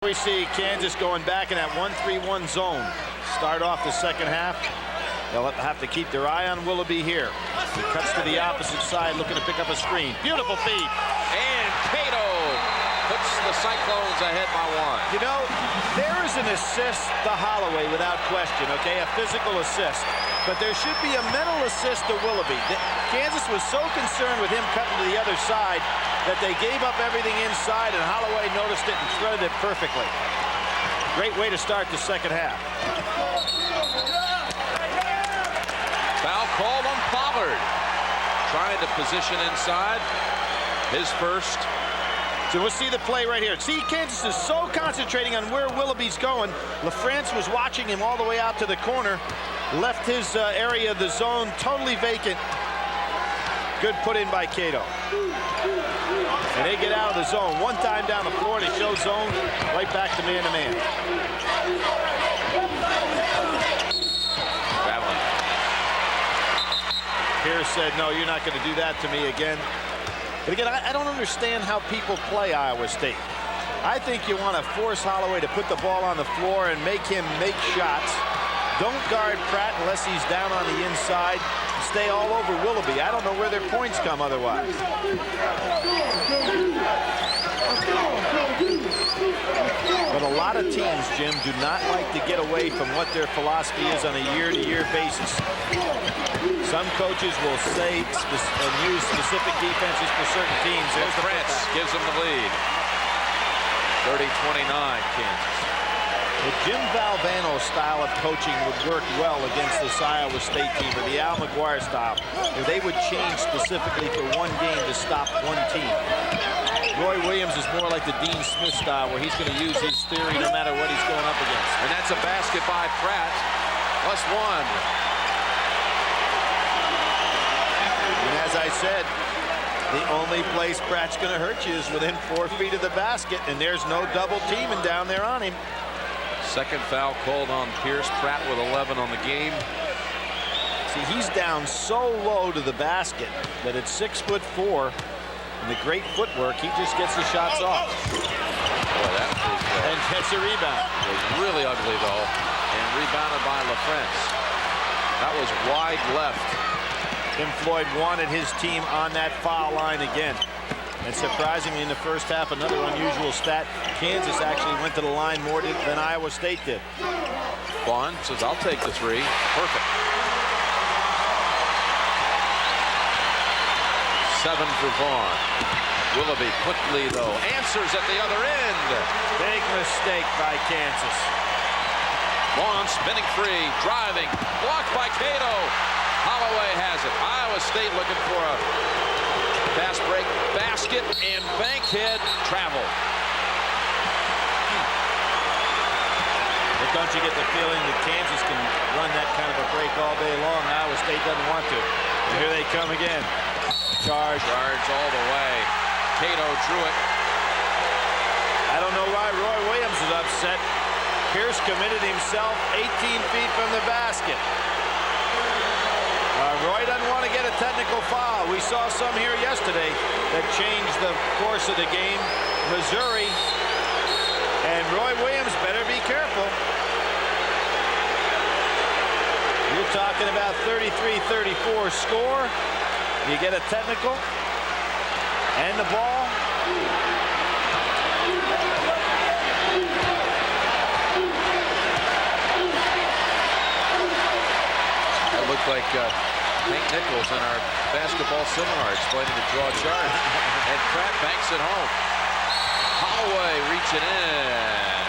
We see Kansas going back in that 1-3-1 zone. Start off the second half. They'll have to keep their eye on Willoughby here. He cuts to the opposite side, looking to pick up a screen. Beautiful feed. And Cato puts the Cyclones ahead by 1. You know, there is an assist to Holloway without question, okay? A physical assist. But there should be a mental assist to Willoughby. Kansas was so concerned with him cutting to the other side that they gave up everything inside, and Holloway noticed it and threaded it perfectly. Great way to start the second half. Foul called on Pollard. Trying to position inside. His first. So we'll see the play right here. See, Kansas is so concentrating on where Willoughby's going. LaFrance was watching him all the way out to the corner. Left his area of the zone totally vacant. Good put in by Cato. And they get out of the zone. One time down the floor, they show zone, right back to man-to-man. Traveling. Pierce said, no, you're not going to do that to me again. But again, I don't understand how people play Iowa State. I think you want to force Holloway to put the ball on the floor and make him make shots. Don't guard Pratt unless he's down on the inside. Stay all over Willoughby. I don't know where their points come otherwise. But a lot of teams, Jim, do not like to get away from what their philosophy is on a year-to-year basis. Some coaches will say and use specific defenses for certain teams. There's France gives them the lead. 30-29, Kansas. The Jim Valvano style of coaching would work well against this Iowa State team, or the Al McGuire style, where they would change specifically for one game to stop one team. Roy Williams is more like the Dean Smith style, where he's going to use his theory no matter what he's going up against. And that's a basket by Pratt. +1. And as I said, the only place Pratt's going to hurt you is within 4 feet of the basket, and there's no double teaming down there on him. Second foul called on Pierce. Pratt with 11 on the game. See, he's down so low to the basket that at 6'4", and the great footwork, he just gets the shots off. Boy, that was, and gets a rebound. It was really ugly, though, and rebounded by LaFrance. That was wide left. Tim Floyd wanted his team on that foul line again. And surprisingly, in the first half, another unusual stat, Kansas actually went to the line more than Iowa State did. Vaughn says, I'll take the 3. Perfect. 7 for Vaughn. Willoughby quickly, though, answers at the other end. Big mistake by Kansas. Vaughn spinning free, driving, blocked by Cato. Holloway has it. Iowa State looking for a fast break basket, and Bankhead travel. But don't you get the feeling that Kansas can run that kind of a break all day long? Iowa State doesn't want to. And here they come again. Charge. Charge all the way. Cato drew it. I don't know why Roy Williams is upset. Pierce committed himself 18 feet from the basket. Roy doesn't want to get a technical foul. We saw some here yesterday that changed the course of the game. Missouri. And Roy Williams better be careful. You're talking about 33-34 score. You get a technical. And the ball. That looked like Hank Nichols in our basketball seminar explaining the draw chart. And Pratt banks it home. Holloway reaching in.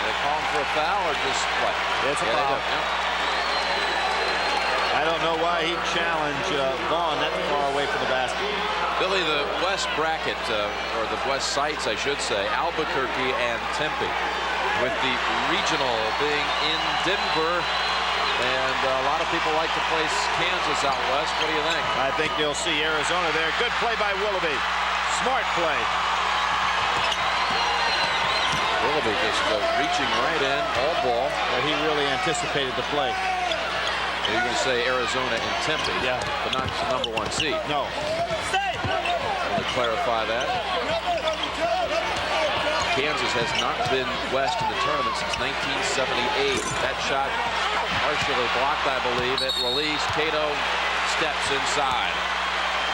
They call him for a foul or just what? It's a foul. I don't know why he'd challenge Vaughn that far away from the basket. Billy, the West bracket, or the West sites, I should say, Albuquerque and Tempe, with the regional being in Denver. And a lot of people like to place Kansas out west. What do you think? I think you'll see Arizona there. Good play by Willoughby. Smart play. Willoughby just reaching right in, all ball. But he really anticipated the play. You're going to say Arizona and Tempe. Yeah. But not the #1 seed. No. To clarify that. Kansas has not been west in the tournament since 1978. That shot partially blocked, I believe, at release. Cato steps inside.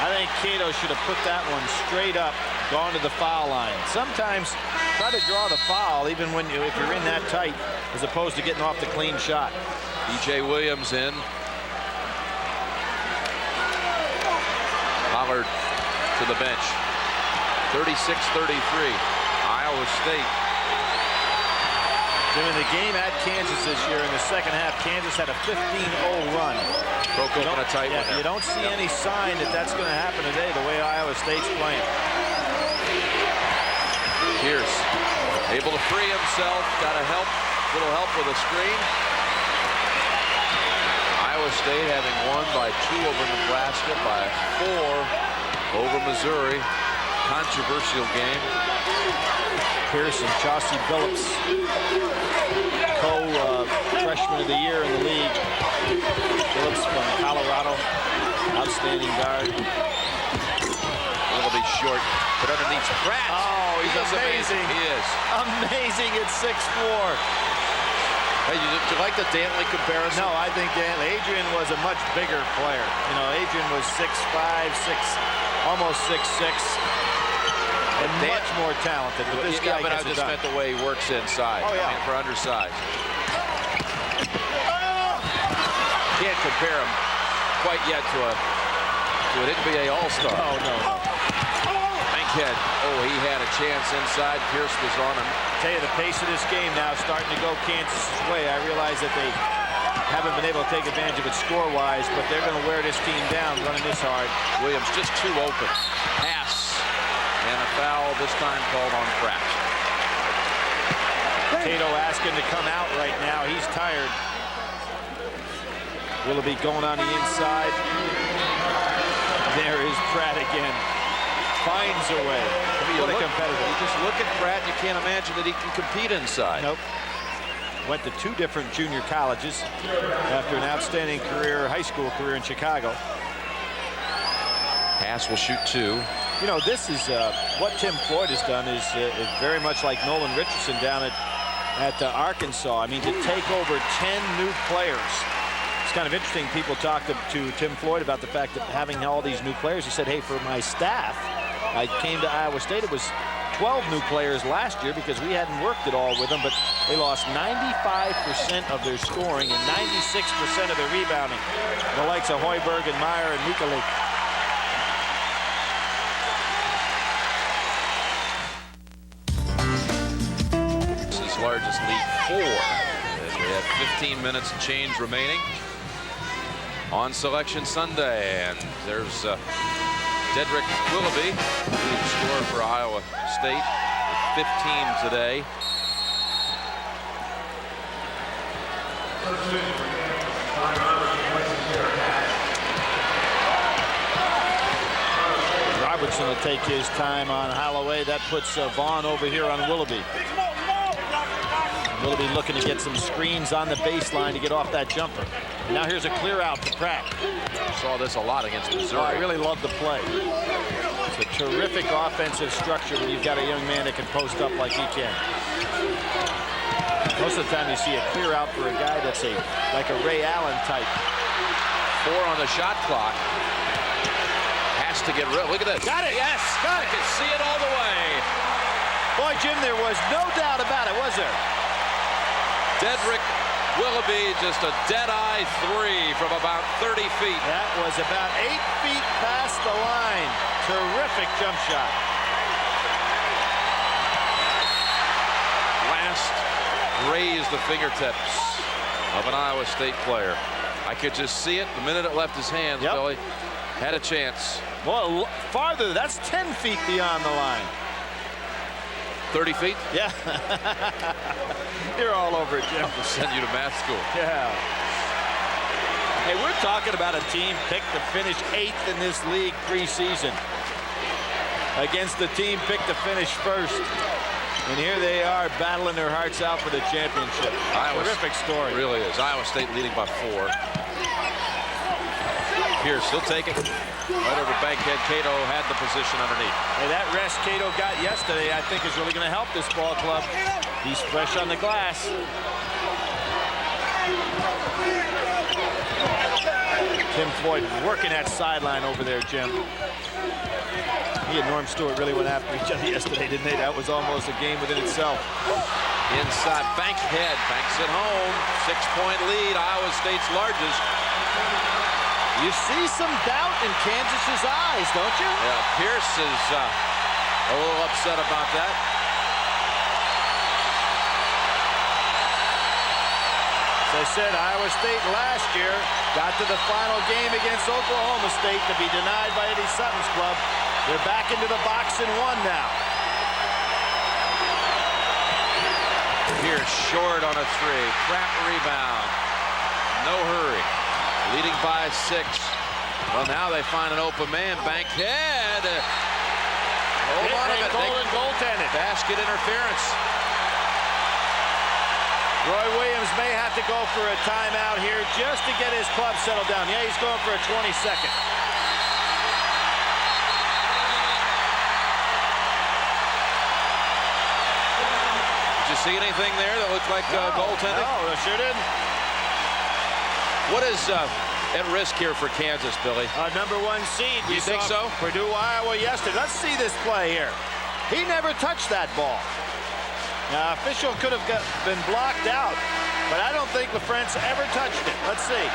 I think Cato should have put that one straight up, gone to the foul line. Sometimes try to draw the foul even when if you're in that tight, as opposed to getting off the clean shot. E.J. Williams in. Pollard to the bench. 36-33. Iowa State. In the game at Kansas this year, in the second half, Kansas had a 15-0 run. Broke open a tight one. You don't see any sign that that's going to happen today, the way Iowa State's playing. Pierce able to free himself. Got a little help with a screen. Iowa State having won by 2 over Nebraska, by 4 over Missouri. Controversial game. Pierce and Chauncey Billups, co-freshman of the year in the league. Billups from Colorado, outstanding guard. Willoughby short, but underneath Pratt. Oh, he's amazing. He is. Amazing at 6'4". Hey, did you like the Dantley comparison? No, I think Adrian was a much bigger player. You know, Adrian was 6'5", almost 6'6". And much more talented, but this guy but I gets just meant the way he works inside. Oh, yeah. I mean, for undersized. Can't compare him quite yet to an NBA All-Star. Oh, no. Bankhead. Oh, he had a chance inside. Pierce was on him. I tell you, the pace of this game now is starting to go Kansas' way. I realize that they haven't been able to take advantage of it score-wise, but they're going to wear this team down running this hard. Williams just too open. Pass. And a foul this time called on Pratt. Cato asking to come out right now. He's tired. Willoughby going on the inside. There is Pratt again. Finds a way. What a competitor. You just look at Pratt, you can't imagine that he can compete inside. Nope. Went to 2 different junior colleges after an outstanding high school career in Chicago. Pass will shoot 2. You know, this is what Tim Floyd has done is very much like Nolan Richardson down at Arkansas. I mean, to take over 10 new players. It's kind of interesting. People talked to Tim Floyd about the fact that having all these new players, he said, hey, for my staff, I came to Iowa State. It was 12 new players last year because we hadn't worked it all with them, but they lost 95% of their scoring and 96% of their rebounding. The likes of Hoiberg and Meyer and Mikalik. Largest lead 4 as we have 15 minutes and change remaining on Selection Sunday, and there's Dedric Willoughby, leading scorer for Iowa State with 15 today. Robertson will take his time on Holloway. That puts Vaughn over here on Willoughby. Willoughby looking to get some screens on the baseline to get off that jumper. Now here's a clear out to Pratt. Saw this a lot against Missouri. Oh, I really love the play. It's a terrific offensive structure when you've got a young man that can post up like he can. Most of the time you see a clear out for a guy that's like a Ray Allen type. 4 on the shot clock. Has to get rid. Look at this. Got it. Yes. Got it. I can see it all the way. Boy, Jim, there was no doubt about it, was there? Dedric Willoughby, just a dead-eye 3 from about 30 feet. That was about 8 feet past the line. Terrific jump shot. Last grazed the fingertips of an Iowa State player. I could just see it the minute it left his hands, Yep. Billy. Had a chance. Well, farther, that's 10 feet beyond the line. 30 feet? Yeah. You're all over it, Jim. I'll send you to math school. Yeah. Hey, we're talking about a team picked to finish 8th in this league preseason against the team picked to finish 1st. And here they are battling their hearts out for the championship. Terrific story. Really is. Iowa State leading by 4. Pierce, he'll take it. Right over Bankhead. Cato had the position underneath. Hey, that rest Cato got yesterday, I think, is really going to help this ball club. He's fresh on the glass. Tim Floyd working that sideline over there, Jim. He and Norm Stewart really went after each other yesterday, didn't they? That was almost a game within itself. Inside, Bankhead banks it home. 6-point lead, Iowa State's largest. You see some doubt in Kansas's eyes, don't you? Yeah, Pierce is a little upset about that. As I said, Iowa State last year got to the final game against Oklahoma State to be denied by Eddie Sutton's club. They're back into the box and won now. Pierce short on a 3. Pratt rebound. No hurry. Leading by 6. Well, now they find an open man. Bankhead. Hold on a minute. Golden goaltended. Basket interference. Roy Williams may have to go for a timeout here just to get his club settled down. Yeah, he's going for a 22nd. Did you see anything there that looked like goaltending? No, I sure didn't. What is at risk here for Kansas, Billy? Number 1 seed. You think so? Purdue, Iowa yesterday. Let's see this play here. He never touched that ball. Now, official could have been blocked out, but I don't think LaFrance ever touched it. Let's see.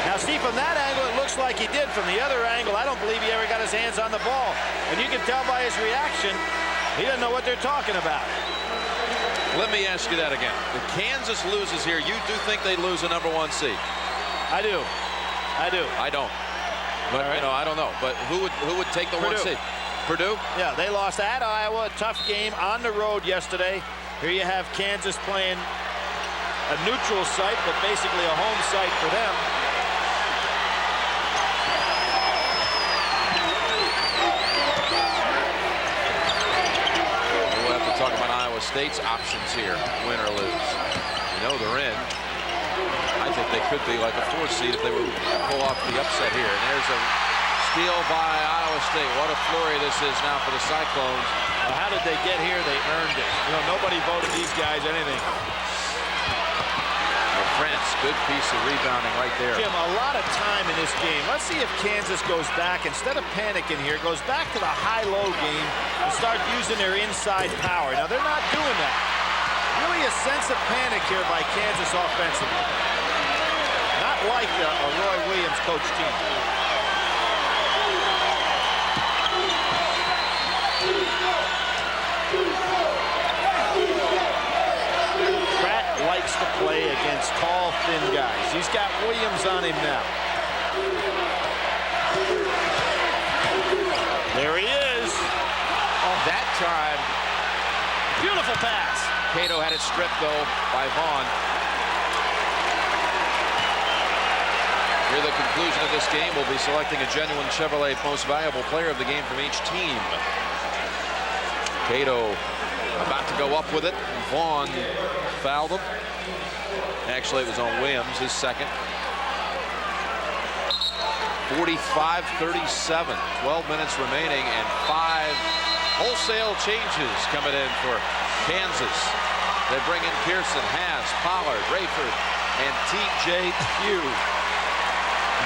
Now, see, from that angle, it looks like he did. From the other angle, I don't believe he ever got his hands on the ball. And you can tell by his reaction, he doesn't know what they're talking about. Let me ask you that again. If Kansas loses here, you do think they lose a number 1 seed? I do. I do. I don't. But, you know, I don't know. But who would take the 1 seed? Purdue? Yeah, they lost at Iowa. A tough game on the road yesterday. Here you have Kansas playing a neutral site, but basically a home site for them. We'll have to talk about Iowa State's options here, win or lose. You know they're in. I think they could be like a 4 seed if they would pull off the upset here. And there's a steal by Iowa State. What a flurry this is now for the Cyclones. Well, how did they get here? They earned it. You know, nobody voted these guys anything. Well, France, good piece of rebounding right there. Jim, a lot of time in this game. Let's see if Kansas goes back, instead of panicking here, goes back to the high-low game and start using their inside power. Now, they're not doing that. Really a sense of panic here by Kansas offensively. Not like a Roy Williams coach team. Pratt likes to play against tall, thin guys. He's got Williams on him now. There he is. Oh, that time. Beautiful pass. Cato had it stripped, though, by Vaughn. Near the conclusion of this game, we'll be selecting a genuine Chevrolet Most Valuable Player of the game from each team. Cato about to go up with it. Vaughn fouled him. Actually, it was on Williams, his second. 45-37. 12 minutes remaining and 5 wholesale changes coming in for Kansas. They bring in Pearson, Haas, Pollard, Rayford, and T.J. Pugh.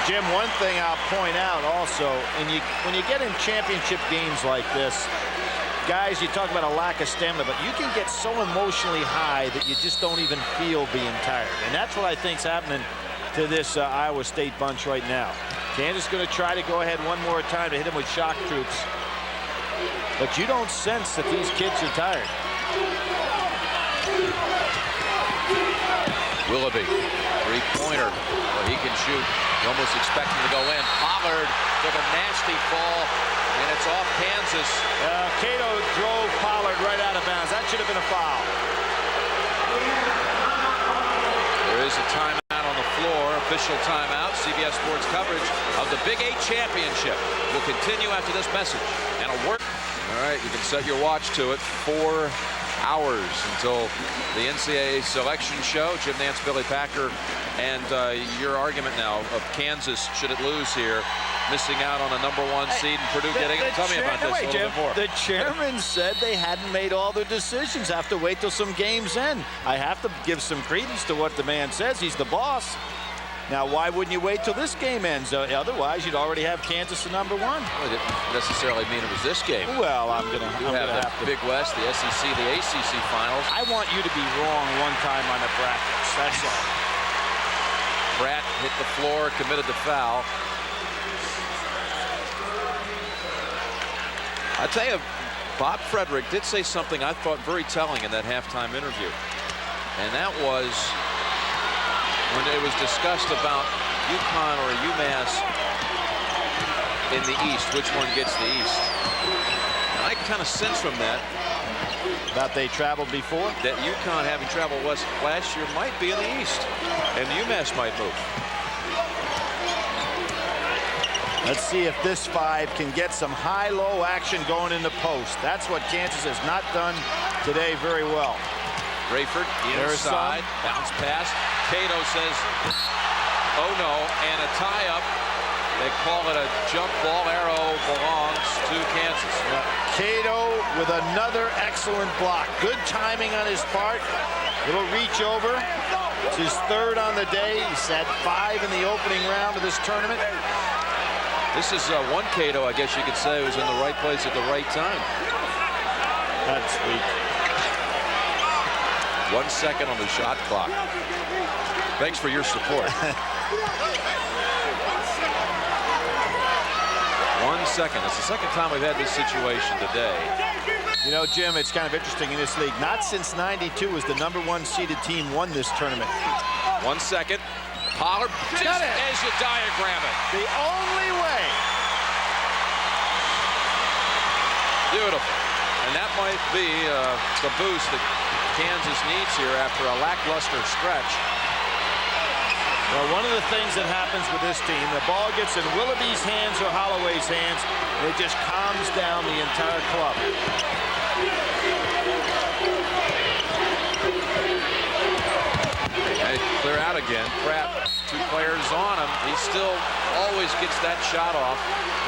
Jim, one thing I'll point out also, when you get in championship games like this, guys, you talk about a lack of stamina, but you can get so emotionally high that you just don't even feel being tired. And that's what I think's happening to this Iowa State bunch right now. Kansas going to try to go ahead one more time to hit them with shock troops. But you don't sense that these kids are tired. Willoughby, three-pointer. Well, he can shoot. You almost expect him to go in. Pollard took a nasty fall, and it's off Kansas. Cato drove Pollard right out of bounds. That should have been a foul. There is a timeout on the floor, official timeout. CBS Sports coverage of the Big 8 Championship will continue after this message. And a work. All right, you can set your watch to it. 4 hours until the NCAA selection show. Jim Nance, Billy Packer, and your argument now of Kansas, should it lose here, missing out on a #1 seed and Purdue getting it. Tell me about this a little bit more. The chairman said they hadn't made all their decisions. Have to wait till some games end. I have to give some credence to what the man says. He's the boss. Now, why wouldn't you wait till this game ends? Otherwise, you'd already have Kansas at #1. Well, it didn't necessarily mean it was this game. Well, I'm gonna have the Big West, the SEC, the ACC finals. I want you to be wrong one time on the brackets. That's all. Pratt hit the floor, committed the foul. I tell you, Bob Frederick did say something I thought very telling in that halftime interview, and that was when it was discussed about UConn or UMass in the East, which one gets the East. And I kind of sense from that they traveled before, that UConn, having traveled west last year, might be in the East, and UMass might move. Let's see if this 5 can get some high-low action going in the post. That's what Kansas has not done today very well. Rayford inside, bounce pass. Cato says, oh no, and a tie-up. They call it a jump ball. Arrow belongs to Kansas. Cato with another excellent block. Good timing on his part. Little reach over. It's his 3rd on the day. He's had 5 in the opening round of this tournament. This is one Cato, I guess you could say, who's in the right place at the right time. That's sweet. 1 second on the shot clock. Thanks for your support. 1 second. It's the second time we've had this situation today. You know, Jim, it's kind of interesting in this league. Not since '92 was the #1 seeded team won this tournament. 1 second. Pollard, just as you diagram it. The only way. Beautiful. And that might be the boost that Kansas needs here after a lackluster stretch. Well, one of the things that happens with this team, the ball gets in Willoughby's hands or Holloway's hands, and it just calms down the entire club. They clear out again. Pratt, 2 players on him. He still always gets that shot off,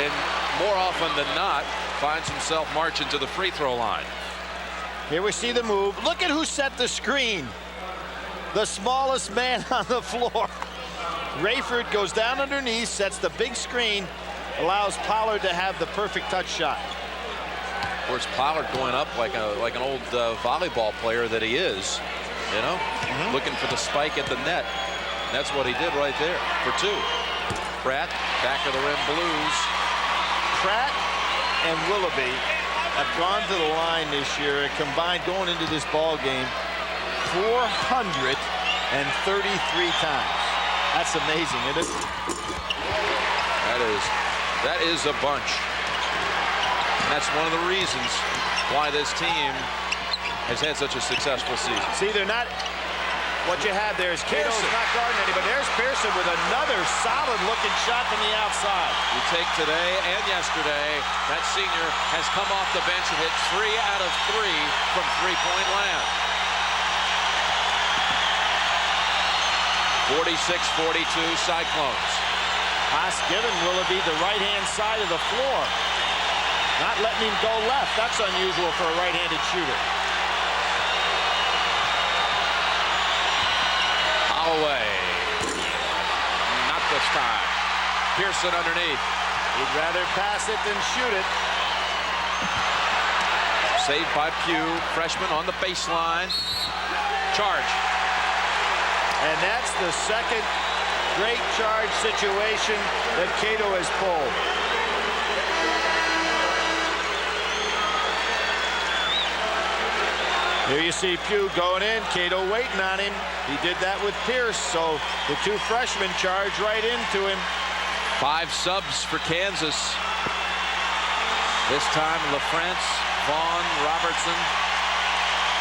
and more often than not, finds himself marching to the free throw line. Here we see the move. Look at who set the screen. The smallest man on the floor. Rayford goes down underneath, sets the big screen, allows Pollard to have the perfect touch shot. Of course, Pollard going up like an old volleyball player that he is, you know, looking for the spike at the net. That's what he did right there for 2. Pratt, back of the rim Blues. Pratt and Willoughby have gone to the line this year and combined going into this ball game 433 times. That's amazing, isn't it? That is a bunch. And that's one of the reasons why this team has had such a successful season. See, they're not. What you have there is Cato's not guarding anybody. There's Pearson with another solid-looking shot from the outside. You take today and yesterday, that senior has come off the bench and hit 3 out of 3 from three-point land. 46-42 Cyclones. Haas giving Willoughby the right-hand side of the floor. Not letting him go left. That's unusual for a right-handed shooter. Holloway. Not this time. Pearson underneath. He'd rather pass it than shoot it. Saved by Pugh. Freshman on the baseline. Charge. And that's the second great charge situation that Cato has pulled. Here you see Pugh going in, Cato waiting on him. He did that with Pierce, so the 2 freshmen charge right into him. 5 subs for Kansas. This time LaFrance, Vaughn, Robertson,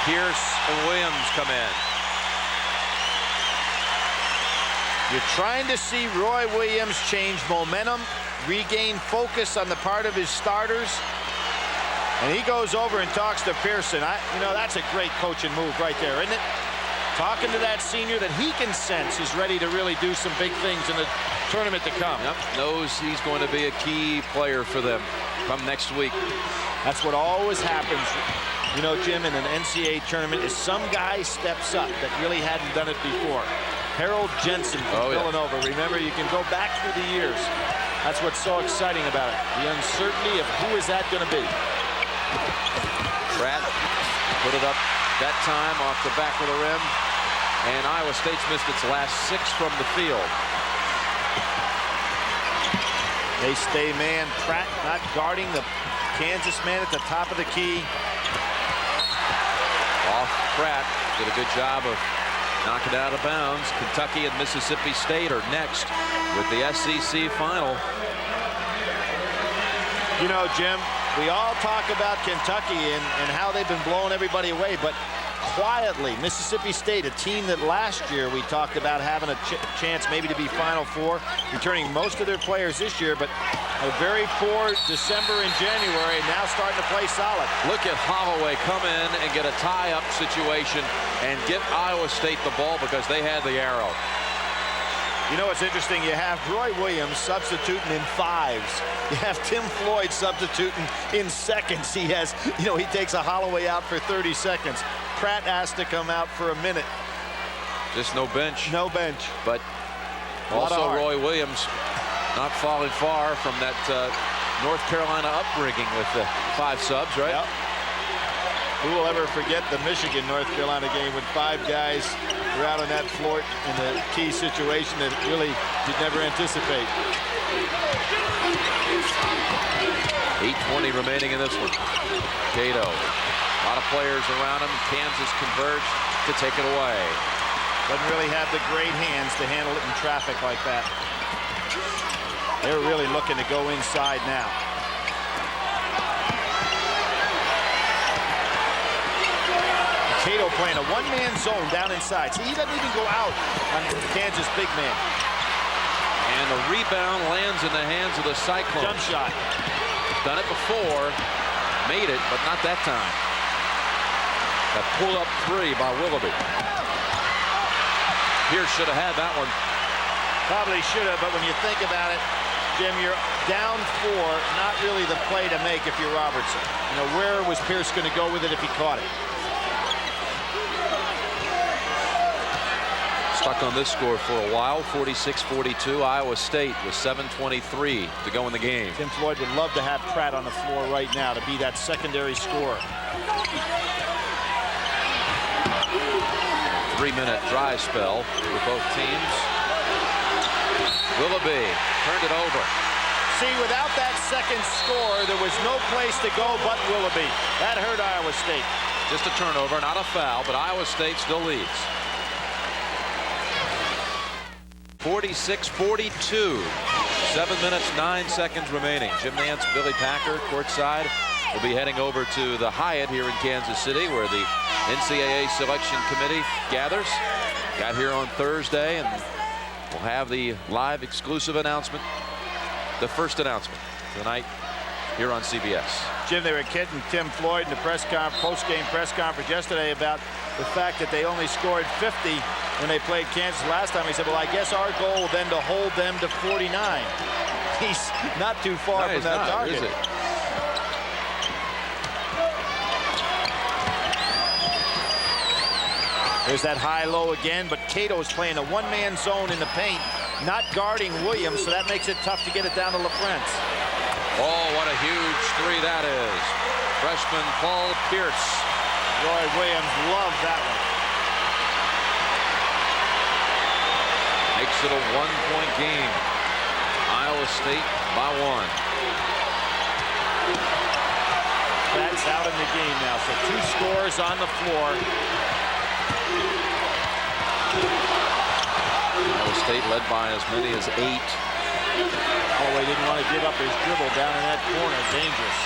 Pierce, and Williams come in. You're trying to see Roy Williams change momentum, regain focus on the part of his starters. And he goes over and talks to Pearson. You know, that's a great coaching move right there, isn't it? Talking to that senior that he can sense is ready to really do some big things in the tournament to come. Yep, knows he's going to be a key player for them come next week. That's what always happens, you know, Jim, in an NCAA tournament is some guy steps up that really hadn't done it before. Harold Jensen from Villanova. Remember, you can go back through the years. That's what's so exciting about it. The uncertainty of who is that going to be. Pratt put it up that time off the back of the rim. And Iowa State's missed its last 6 from the field. They stay man. Pratt not guarding the Kansas man at the top of the key. Off Pratt. Did a good job of knocking it out of bounds. Kentucky and Mississippi State are next with the SEC final. You know, Jim, we all talk about Kentucky and how they've been blowing everybody away, but quietly, Mississippi State, a team that last year we talked about having a chance maybe to be Final Four, returning most of their players this year, but a very poor December and January, now starting to play solid. Look at Holloway come in and get a tie-up situation and get Iowa State the ball because they had the arrow. You know what's interesting? You have Roy Williams substituting in 5s. You have Tim Floyd substituting in seconds. He has, you know, he takes a Holloway out for 30 seconds. Pratt has to come out for a minute. Just no bench. No bench. But also Roy Williams not falling far from that North Carolina upbringing with the 5 subs, right? Yep. Who will ever forget the Michigan North Carolina game when 5 guys were out on that floor in a key situation that really you'd never anticipate. 8:20 remaining in this one. Cato. A lot of players around him. Kansas converged to take it away. Doesn't really have the great hands to handle it in traffic like that. They're really looking to go inside now. Cato playing a one-man zone down inside. See, he doesn't even go out on Kansas big man. And the rebound lands in the hands of the Cyclones. Jump shot. Done it before. Made it, but not that time. That pull-up 3 by Willoughby. Pierce should have had that one. Probably should have, but when you think about it, Jim, you're down 4, not really the play to make if you're Robertson. You know, where was Pierce going to go with it if he caught it? Stuck on this score for a while, 46-42. Iowa State with 7:23 to go in the game. Tim Floyd would love to have Pratt on the floor right now to be that secondary scorer. 3-minute dry spell for both teams. Willoughby turned it over. See, without that second score, there was no place to go but Willoughby. That hurt Iowa State. Just a turnover, not a foul, but Iowa State still leads. 46-42. 7 minutes, 9 seconds remaining. Jim Nance, Billy Packer, courtside. We'll be heading over to the Hyatt here in Kansas City, where the NCAA Selection Committee gathers. Got here on Thursday, and we'll have the live exclusive announcement, the first announcement tonight here on CBS. Jim, they were kidding Tim Floyd in the post-game press conference yesterday about the fact that they only scored 50 when they played Kansas last time. He said, well, I guess our goal then to hold them to 49. He's not too far from that target. Is it? There's that high-low again, but Cato's playing a one-man zone in the paint, not guarding Williams, so that makes it tough to get it down to LaFrance. Oh, what a huge 3 that is. Freshman Paul Pierce. Roy Williams loved that one. Makes it a 1-point game. Iowa State by 1. That's out in the game now, so 2 scores on the floor. Iowa State led by as many as 8. Holloway didn't want to give up his dribble down in that corner. Dangerous.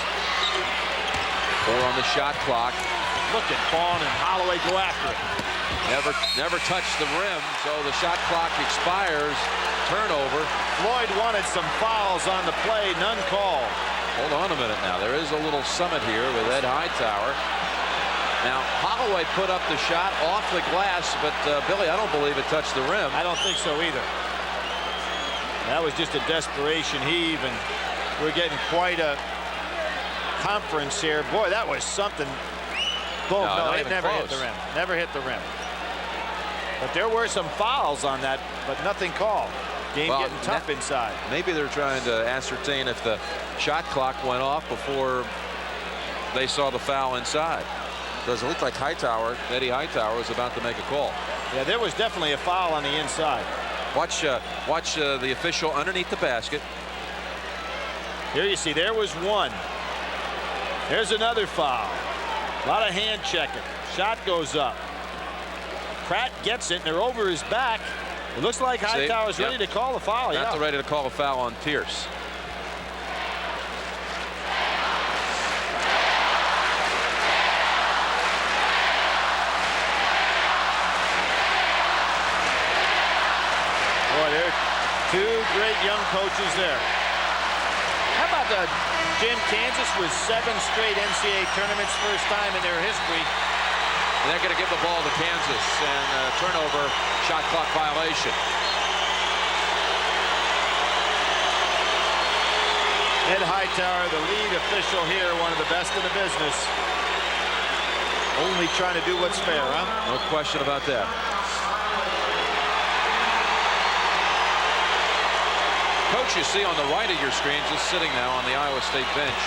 4 on the shot clock. Look at Vaughn and Holloway go after it. Never touched the rim, so the shot clock expires. Turnover. Floyd wanted some fouls on the play, none called. hold on a minute now. There is a little summit here with Ed Hightower. Now, Holloway put up the shot off the glass, but Billy, I don't believe it touched the rim. I don't think so either. That was just a desperation heave, and we're getting quite a conference here. Boy, that was something. Boom. No, it never hit the rim. Never hit the rim. But there were some fouls on that, but nothing called. Game getting tough inside. Maybe they're trying to ascertain if the shot clock went off before they saw the foul inside. Because it looked like Eddie Hightower was about to make a call. Yeah, there was definitely a foul on the inside. Watch the official underneath the basket. Here you see, there was one. There's another foul. A lot of hand checking. Shot goes up. Pratt gets it, and they're over his back. It looks like Hightower's ready to call a foul. Not ready to call a foul on Pierce. Boy, there are two great young coaches there. How about Jim? Kansas was 7 straight NCAA tournaments, first time in their history. And they're going to give the ball to Kansas, and turnover, shot clock violation. Ed Hightower, the lead official here, one of the best in the business. Only trying to do what's fair, huh? No question about that. Coach, you see on the right of your screen, just sitting now on the Iowa State bench.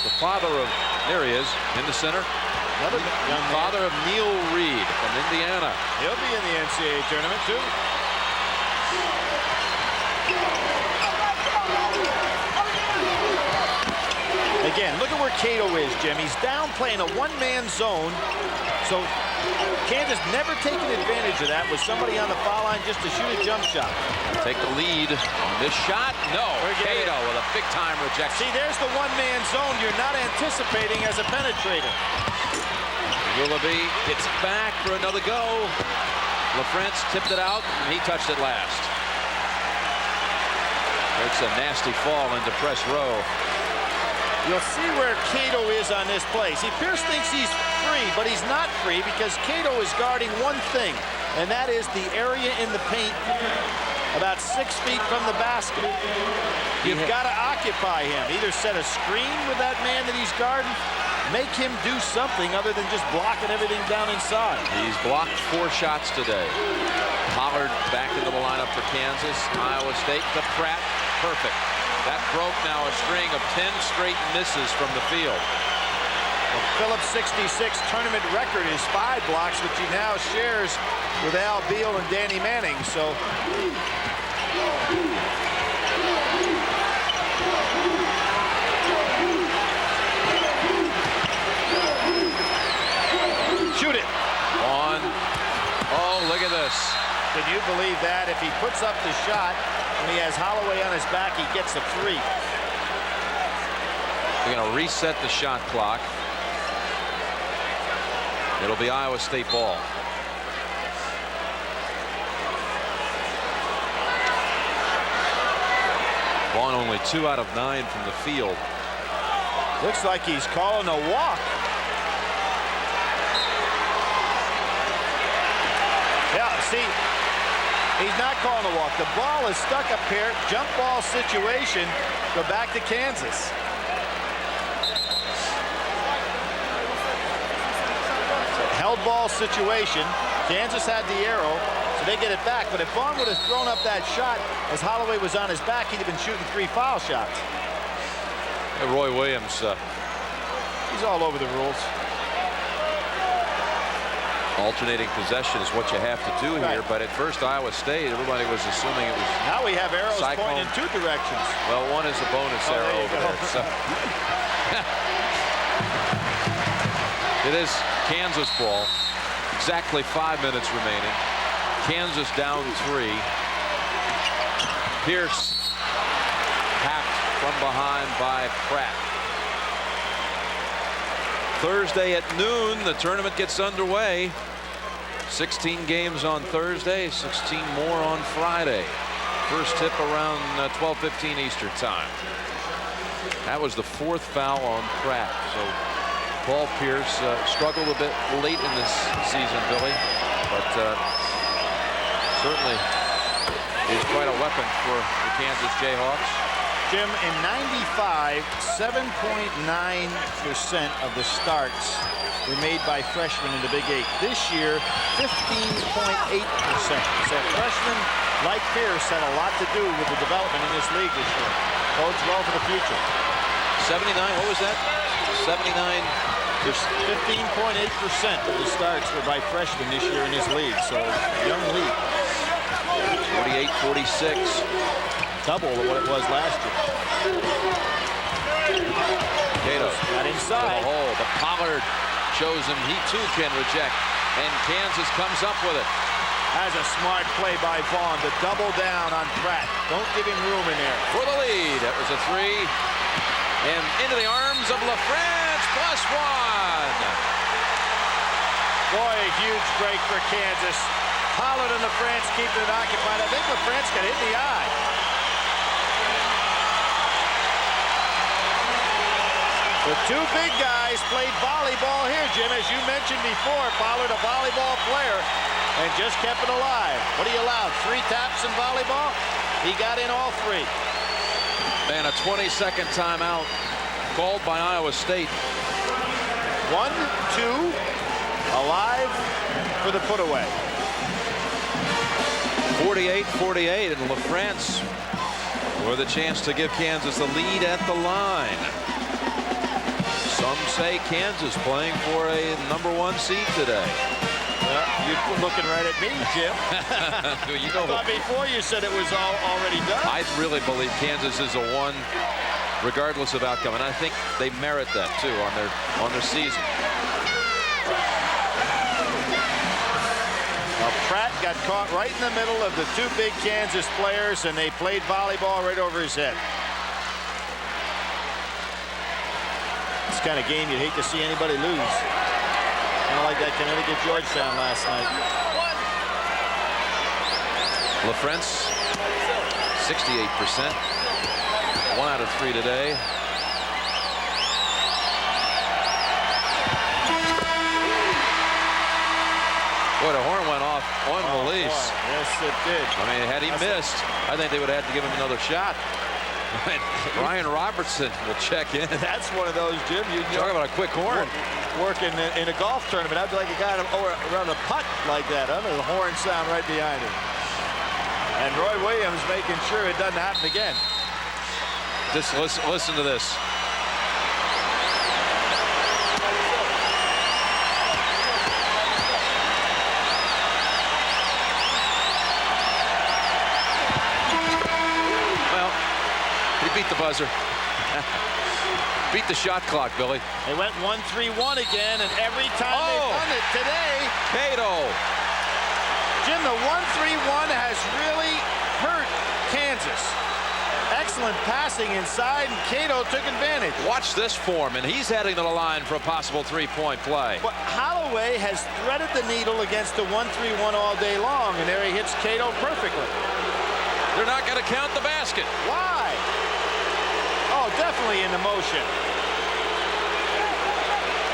The father of, there he is, in the center. Another young father of Neil Reed from Indiana. He'll be in the NCAA tournament, too. Again, look at where Cato is, Jim. He's down playing a one-man zone. So Kansas never taking advantage of that with somebody on the foul line just to shoot a jump shot. Take the lead. This shot, no. Cato with a big-time rejection. See, there's the one-man zone you're not anticipating as a penetrator. Willoughby gets it back for another go. LaFrance tipped it out, and he touched it last. It's a nasty fall into press row. You'll see where Cato is on this play. See, Pierce thinks he's free, but he's not free because Cato is guarding one thing, and that is the area in the paint about 6 feet from the basket. You've got to occupy him. Either set a screen with that man that he's guarding, make him do something other than just blocking everything down inside. He's blocked 4 shots today. Pollard back into the lineup for Kansas. Iowa State to Pratt. Perfect. That broke now a string of 10 straight misses from the field. Well, Phillips' 66 tournament record is 5 blocks, which he now shares with Al Beal and Danny Manning. So shoot it. On. Oh, look at this. Can you believe that? If he puts up the shot and he has Holloway on his back, he gets the 3. They're going to reset the shot clock. It'll be Iowa State ball. Vaughn only 2 out of 9 from the field. Looks like he's calling a walk. Yeah, see, he's not calling a walk. The ball is stuck up here. Jump ball situation. Go back to Kansas. Held ball situation. Kansas had the arrow, so they get it back. But if Vaughn would have thrown up that shot as Holloway was on his back, he'd have been shooting 3 foul shots. Roy Williams. He's all over the rules. Alternating possession is what you have to do here. But at first, Iowa State, everybody was assuming it was. Now we have arrows Cyclones. pointing in 2 directions. Well, one is a bonus arrow over there. So. It is Kansas ball. Exactly 5 minutes remaining. Kansas down 3. Pierce hacked from behind by Pratt. Thursday at noon, the tournament gets underway. 16 games on Thursday, 16 more on Friday. First tip around 12:15 Eastern time. That was the 4th foul on Pratt. So Paul Pierce struggled a bit late in this season, Billy, but certainly is quite a weapon for the Kansas Jayhawks. Jim, in '95, 7.9% of the starts were made by freshmen in the Big 8. This year, 15.8%. So freshmen like Pierce had a lot to do with the development in this league this year. Bodes well for the future. 79, what was that? 79. 15.8% of the starts were by freshmen this year in this league. So young league. 48-46. Double of what it was last year. Cato got inside. to the hole, but Pollard shows him he too can reject, and Kansas comes up with it. That's a smart play by Vaughn to double down on Pratt. Don't give him room in there. For the lead, that was a 3, and into the arms of LaFrance, +1. Boy, a huge break for Kansas. Pollard and LaFrance keeping it occupied. I think LaFrance got hit in the eye. The two big guys played volleyball here, Jim. As you mentioned before, Pollard, a volleyball player, and just kept it alive. What do you allow? 3 taps in volleyball? He got in all 3. And a 20-second timeout called by Iowa State. 1-2, alive for the put-away. 48-48, and LaFrance with a chance to give Kansas the lead at the line. Some say Kansas playing for a #1 seed today. You're looking right at me, Jim. You know, I thought before you said it was already done. I really believe Kansas is a 1, regardless of outcome, and I think they merit that too on their season. Well, Pratt got caught right in the middle of the 2 big Kansas players, and they played volleyball right over his head. This kind of game you'd hate to see anybody lose. Kind of like that Connecticut Georgetown last night. LaFrance, 68%. 1 out of 3 today. Boy, the horn went off on release. Boy. Yes, it did. I mean, had he missed, I think they would have had to give him another shot. Ryan Robertson will check in. That's one of those, Jim. You talk about a quick horn. Working in a golf tournament, I'd be like a guy around a putt like that. Under the horn sound right behind him. And Roy Williams making sure it doesn't happen again. Just listen to this. Well, he beat the buzzer. Beat the shot clock, Billy. They went 1-3-1 again, and every time they've done it today, Cato. Jim, the 1-3-1 has really hurt Kansas. Excellent passing inside, and Cato took advantage. Watch this form, and he's heading to the line for a possible 3-point play. But Holloway has threaded the needle against the 1-3-1 all day long, and there he hits Cato perfectly. They're not going to count the basket. Why? Oh, definitely in the motion.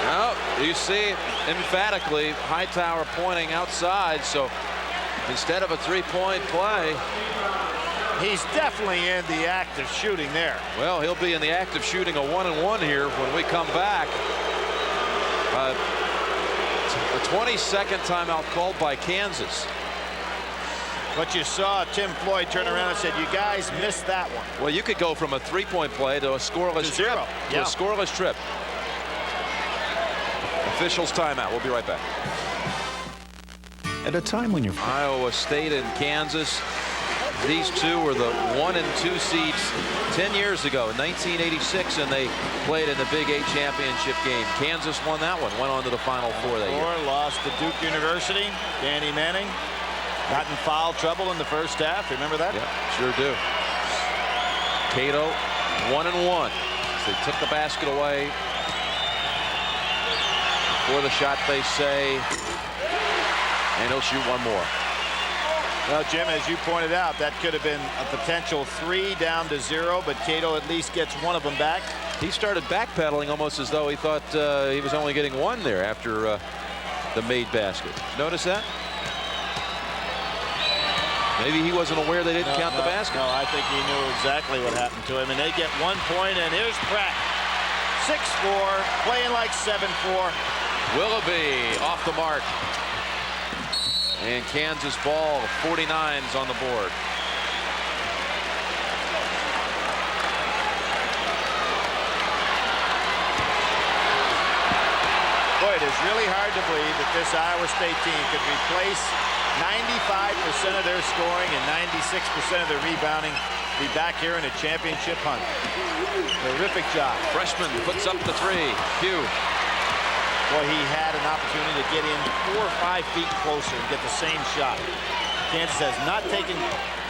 No, you see emphatically Hightower pointing outside, so instead of a 3-point play. He's definitely in the act of shooting there. Well, he'll be in the act of shooting a 1-and-1 here when we come back. A 20-second timeout called by Kansas. But you saw Tim Floyd turn around and said, you guys missed that one. Well, you could go from a 3-point play to a scoreless trip. To a scoreless trip. Officials timeout. We'll be right back. At a time when you're Iowa State and Kansas, these two were the 1 and 2 seeds 10 years ago in 1986, and they played in the Big 8 championship game. Kansas won that one, went on to the Final Four that year. Lost to Duke University. Danny Manning got in foul trouble in the first half. Remember that? Yeah, sure do. Cato 1-and-1. They took the basket away for the shot, they say, and he'll shoot one more. Well, Jim, as you pointed out, that could have been a potential 3 down to 0, but Cato at least gets one of them back. He started backpedaling almost as though he thought he was only getting one there after the made basket. Notice that? Maybe he wasn't aware they didn't count the basket. No, I think he knew exactly what happened to him. And they get 1 point, and here's Pratt. 6-4, playing like 7-4. Willoughby off the mark. And Kansas ball, 49's on the board. Boy, it is really hard to believe that this Iowa State team could replace 95% of their scoring and 96% of their rebounding, be back here in a championship hunt. Terrific job. Freshman puts up the 3. Pugh. Boy, he had an opportunity to get in 4 or 5 feet closer and get the same shot. Kansas has not taken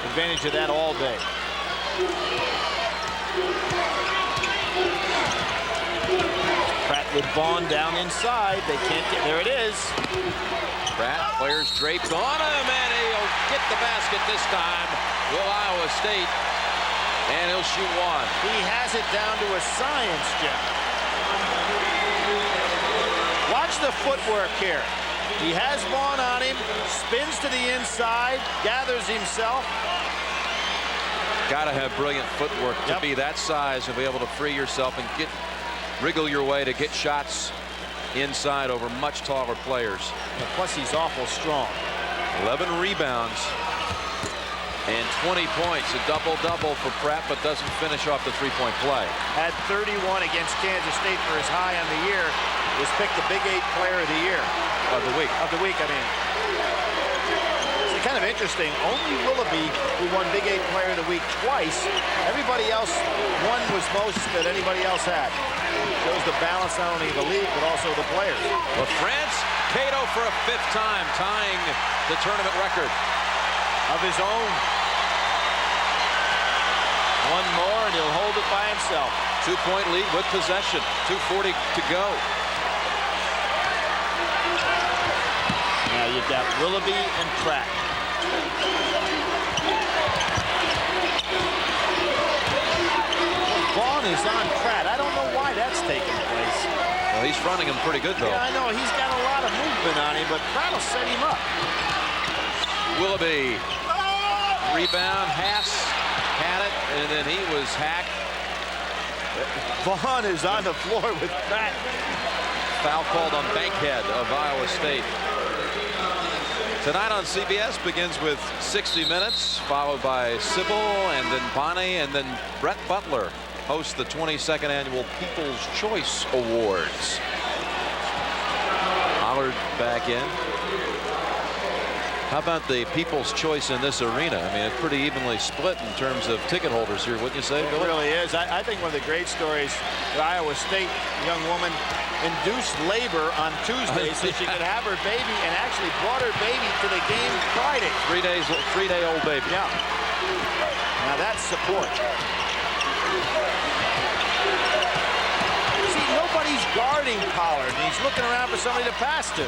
advantage of that all day. Pratt with Vaughn down inside. They can't get, there it is. Pratt, players draped on him, and he'll get the basket this time. Will Iowa State, and he'll shoot 1. He has it down to a science, Jim. Watch the footwork here. He has Vaughn on him, spins to the inside, gathers himself. Got to have brilliant footwork to be that size and be able to free yourself and wriggle your way to get shots inside over much taller players. And plus, he's awful strong. 11 rebounds and 20 points. A double-double for Pratt, but doesn't finish off the three-point play. Had 31 against Kansas State for his high on the year. Was picked the Big 8 Player of the Year. Of the week. Of the week, I mean. It's kind of interesting. Only Willoughby, who won Big 8 Player of the Week twice. Everybody else, one was most that anybody else had. Shows the balance not only of the league, but also the players. LaFrance, Cato for a 5th time, tying the tournament record. Of his own. One more, and he'll hold it by himself. 2-point lead with possession. 2:40 to go. Now you've got Willoughby and Pratt. Vaughn is on Pratt. I don't know why that's taking place. Well, he's fronting him pretty good, though. Yeah, I know. He's got a lot of movement on him, but Pratt will set him up. Willoughby. Rebound. Haas had it, and then he was hacked. Vaughn is on the floor with Pratt. Foul called on Bankhead of Iowa State. Tonight on CBS begins with 60 Minutes, followed by Sybil and then Bonnie, and then Brett Butler hosts the 22nd Annual People's Choice Awards. Pollard back in. How about the People's Choice in this arena? I mean, it's pretty evenly split in terms of ticket holders here, wouldn't you say, Bill? It really is. I think one of the great stories at Iowa State, a young woman induced labor on Tuesday so she could have her baby, and actually brought her baby to the game Friday. 3-day-old baby. Yeah. Now that's support. See, nobody's guarding Pollard, and he's looking around for somebody to pass to.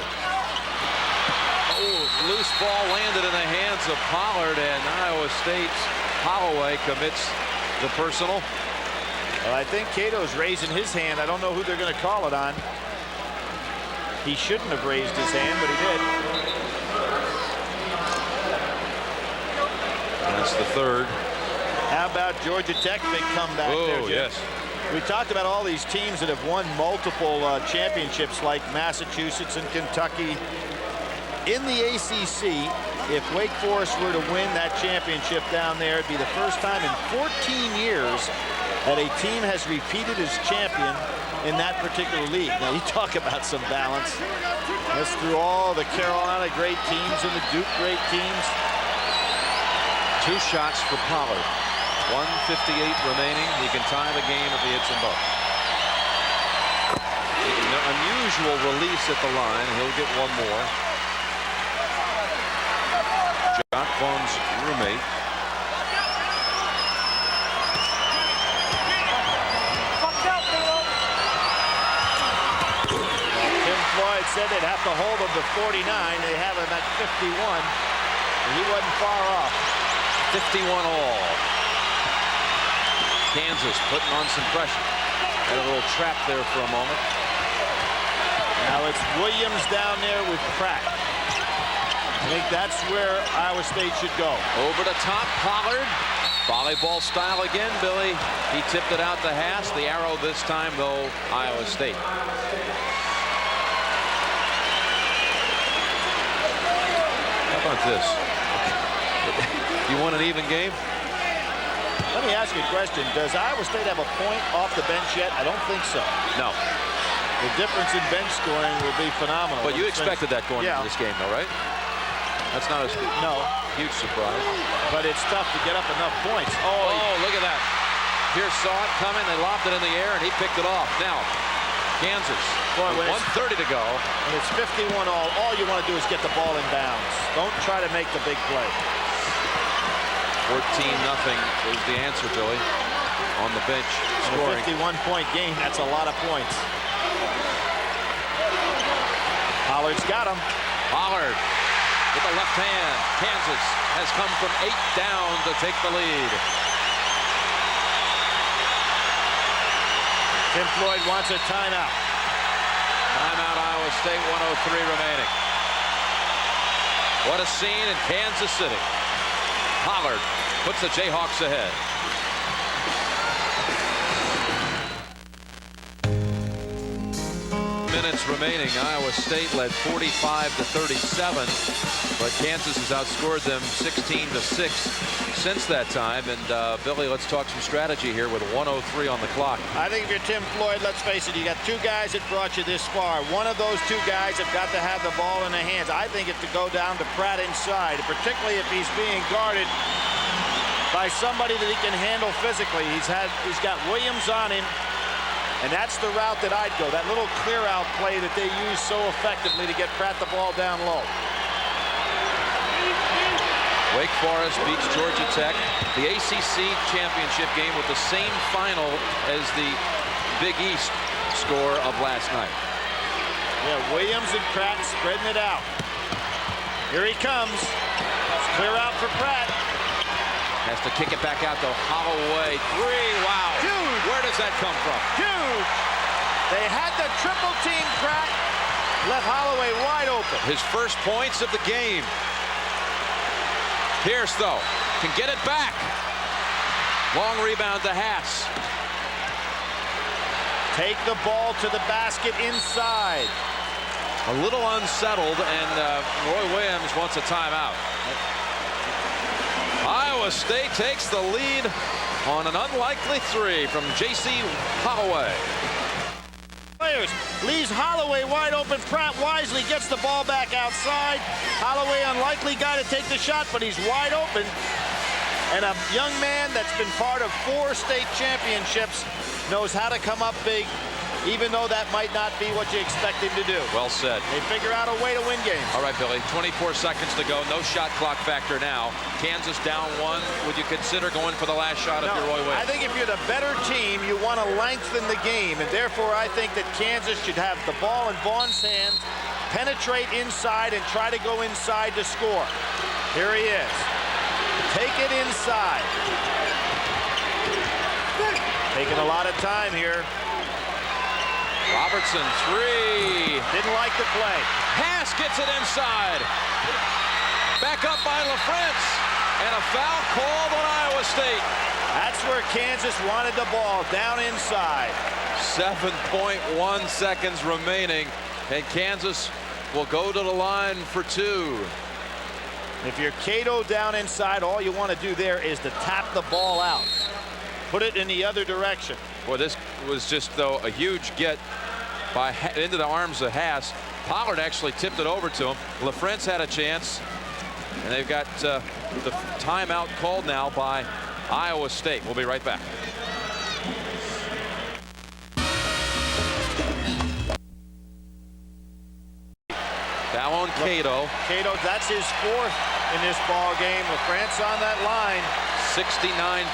Oh, loose ball landed in the hands of Pollard, and Iowa State's Holloway commits the personal. Well, I think Cato's raising his hand. I don't know who they're going to call it on. He shouldn't have raised his hand, but he did. That's the 3rd. How about Georgia Tech? Big comeback there, Jim. Yes. We talked about all these teams that have won multiple championships, like Massachusetts and Kentucky. In the ACC, if Wake Forest were to win that championship down there, it'd be the first time in 14 years that a team has repeated as champion in that particular league. Now, you talk about some balance. That's through all the Carolina great teams and the Duke great teams. 2 shots for Pollard. 1:58 remaining. He can tie the game if he hits them both. Unusual release at the line. He'll get one more. Jock Vaughn's roommate. Floyd said they'd have to hold him to 49. They have him at 51. He wasn't far off. 51 all. Kansas putting on some pressure. Had a little trap there for a moment. Now it's Williams down there with Pratt. I think that's where Iowa State should go. Over the top, Pollard. Volleyball style again, Billy. He tipped it out to Haas. The arrow this time, though, Iowa State. How about this? You want an even game? Let me ask you a question. Does Iowa State have a point off the bench yet? I don't think so. No. The difference in bench scoring will be phenomenal. But you expected that going into this game, though, right? That's not a huge surprise. But it's tough to get up enough points. Oh, look at that. Pierce saw it coming. They lobbed it in the air, and he picked it off. Now, Kansas, with 1:30 to go. And it's 51 all. All you want to do is get the ball in bounds. Don't try to make the big play. 14-0 is the answer, Billy, on the bench. Scoring. A 51-point game, that's a lot of points. Pollard's got him. Pollard with the left hand. Kansas has come from 8 down to take the lead. Tim Floyd wants a timeout. Timeout, Iowa State, 1:03 remaining. What a scene in Kansas City. Pollard puts the Jayhawks ahead. Minutes remaining. Iowa State led 45-37, but Kansas has outscored them 16-6 since that time. And Billy, let's talk some strategy here with 1:03 on the clock. I think if you're Tim Floyd, let's face it, you got two guys that brought you this far. One of those two guys have got to have the ball in their hands. I think it's to go down to Pratt inside, particularly if he's being guarded by somebody that he can handle physically. He's got Williams on him. And that's the route that I'd go, that little clear-out play that they use so effectively to get Pratt the ball down low. Wake Forest beats Georgia Tech. The ACC championship game with the same final as the Big East score of last night. Yeah, Williams and Pratt spreading it out. Here he comes. It's clear out for Pratt. Has to kick it back out to Holloway. 3, wow. Huge. Where does that come from? Huge. They had the triple team Pratt. Left Holloway wide open. His first points of the game. Pierce, though, can get it back. Long rebound to Haas. Take the ball to the basket inside. A little unsettled, and Roy Williams wants a timeout. Iowa State takes the lead on an unlikely 3 from J.C. Holloway. Players leaves Holloway wide open. Pratt wisely gets the ball back outside. Holloway, unlikely guy to take the shot, but he's wide open. And a young man that's been part of 4 state championships knows how to come up big, even though that might not be what you expect him to do. Well said. They figure out a way to win games. All right, Billy, 24 seconds to go. No shot clock factor now. Kansas down 1. Would you consider going for the last shot if you're Roy Williams? I think if you're the better team, you want to lengthen the game, and therefore I think that Kansas should have the ball in Vaughn's hands, penetrate inside, and try to go inside to score. Here he is. Take it inside. Taking a lot of time here. Robertson, 3. Didn't like the play. Haas gets it inside. Back up by LaFrance. And a foul called on Iowa State. That's where Kansas wanted the ball, down inside. 7.1 seconds remaining. And Kansas will go to the line for 2. If you're Cato down inside, all you want to do there is to tap the ball out. Put it in the other direction. Boy, this was just, though, a huge get by into the arms of Haas. Pollard actually tipped it over to him. LaFrance had a chance, and they've got the timeout called now by Iowa State. We'll be right back. Foul on Cato. Cato, that's his 4th in this ball game. LaFrance on that line. 69%,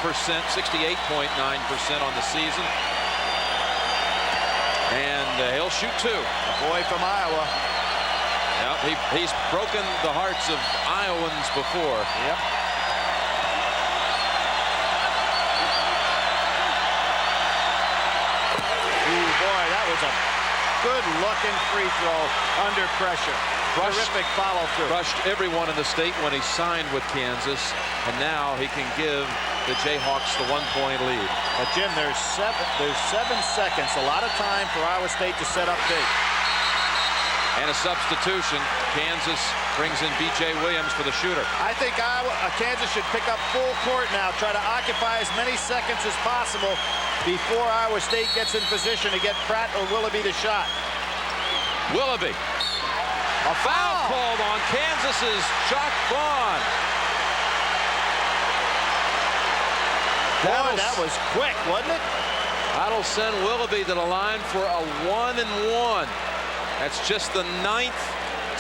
68.9% on the season. And he'll shoot 2. A boy from Iowa. Yep, he's broken the hearts of Iowans before. Yep. Ooh, boy, that was a good-looking free throw under pressure. Terrific follow-through. Crushed everyone in the state when he signed with Kansas, and now he can give the Jayhawks the 1-point lead. But Jim, there's 7 seconds, a lot of time for Iowa State to set up big. And a substitution. Kansas brings in B.J. Williams for the shooter. I think Kansas should pick up full court now, try to occupy as many seconds as possible before Iowa State gets in position to get Pratt or Willoughby the shot. Willoughby. A foul called on Kansas's Chuck Vaughn. Boy, that was quick, wasn't it? That'll send Willoughby to the line for a 1-and-1. That's just the 9th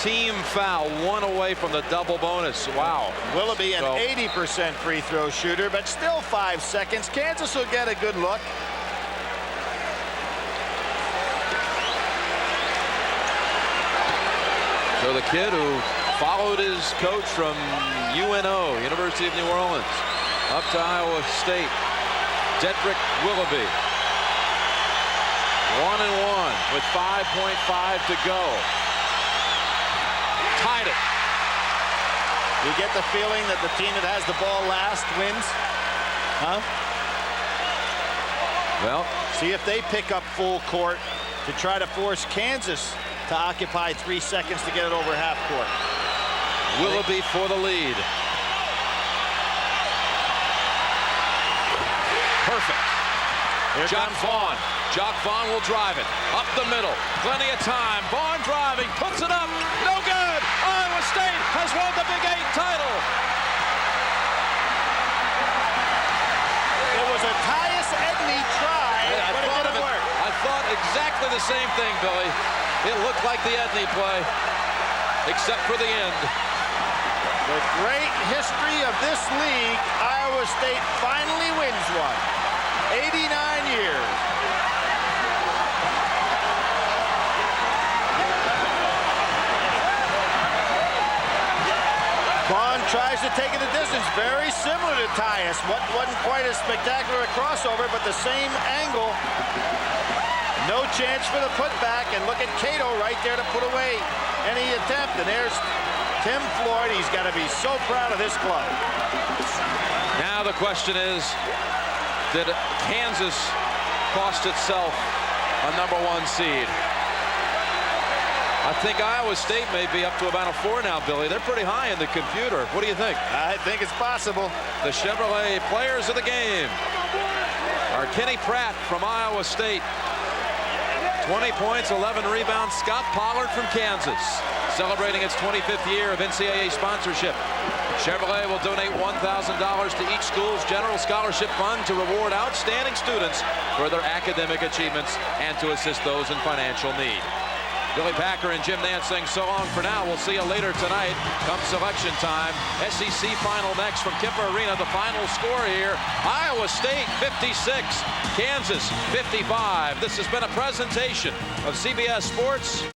team foul, 1 away from the double bonus. Wow. Willoughby an 80% free throw shooter, but still 5 seconds. Kansas will get a good look. So the kid who followed his coach from UNO, University of New Orleans, up to Iowa State, Dedric Willoughby. 1-and-1 with 5.5 to go. Tied it. You get the feeling that the team that has the ball last wins? Huh? Well, see if they pick up full court to try to force Kansas to occupy 3 seconds to get it over half court. Willoughby for the lead. Perfect. Here Jock Vaughn. Jock Vaughn will drive it up the middle. Plenty of time. Vaughn driving, puts it up. No good. Iowa State has won the Big 8 title. It was a Tyus Edney try, but it didn't work. I thought exactly the same thing, Billy. It looked like the Edney play, except for the end. The great history of this league, Iowa State finally wins one. 89 years. Vaughn tries to take it a distance, very similar to Tyus. Wasn't quite as spectacular a crossover, but the same angle. No chance for the putback, and look at Cato right there to put away any attempt. And there's Tim Floyd. He's got to be so proud of this club. Now the question is, did Kansas cost itself a #1 seed? I think Iowa State may be up to about a 4 now, Billy. They're pretty high in the computer. What do you think? I think it's possible. The Chevrolet players of the game are Kenny Pratt from Iowa State. 20 points, 11 rebounds. Scott Pollard from Kansas, celebrating its 25th year of NCAA sponsorship. Chevrolet will donate $1,000 to each school's general scholarship fund to reward outstanding students for their academic achievements and to assist those in financial need. Billy Packer and Jim Nantz saying so long for now. We'll see you later tonight come selection time. SEC final next from Kemper Arena. The final score here, Iowa State 56, Kansas 55. This has been a presentation of CBS Sports.